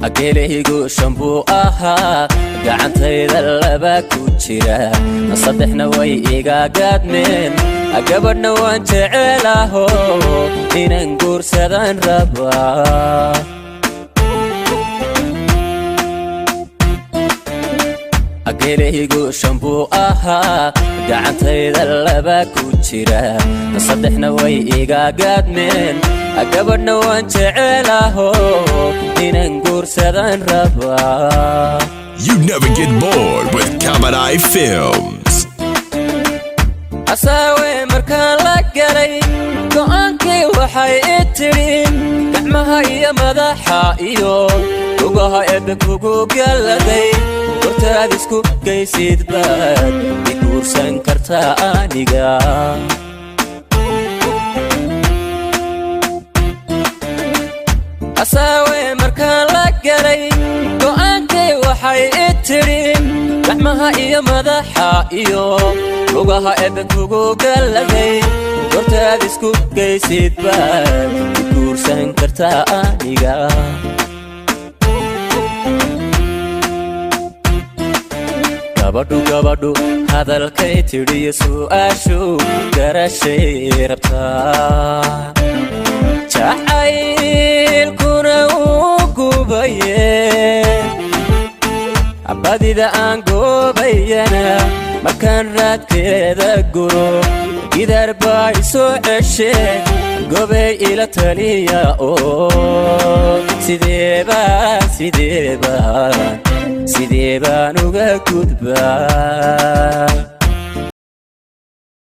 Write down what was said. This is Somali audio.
أجيلهيجو شامبو قعنتيدا لبا كوجيرا صدحنا way iga gaadmeen agabadhna waan jecelaho inaan guursadaan rabaa أجيلهيجو شامبو قعنتيدا لبا كوجيرا صدحنا way iga gaadmeen agabadhna waan jecelaho inaan guursadaan rabaa. You never get bored with Kamadai Films. Asawe markaan la galay go'aankii waxay itirin gacmaha iyo madaxa iyo lugaha eebbe kugu galaday hortaad isku geysid baad i guursan kartaa aniga Asawe markaan la galay go'aankii waxay itirin gacmaha iyo madaxa iyo lugaha eebbe kugu galaday hortaad isku geysid baad i guursan kartaa aniga gabadhu hadalkay tiriyo su'aashu garashay rabtaa jacaylkuna uu gubaye abadida aan goobayana markaan raadkeeda guro gidaar baa isoo ceshe gobay ila taliya oo sidee baan uga gudbaa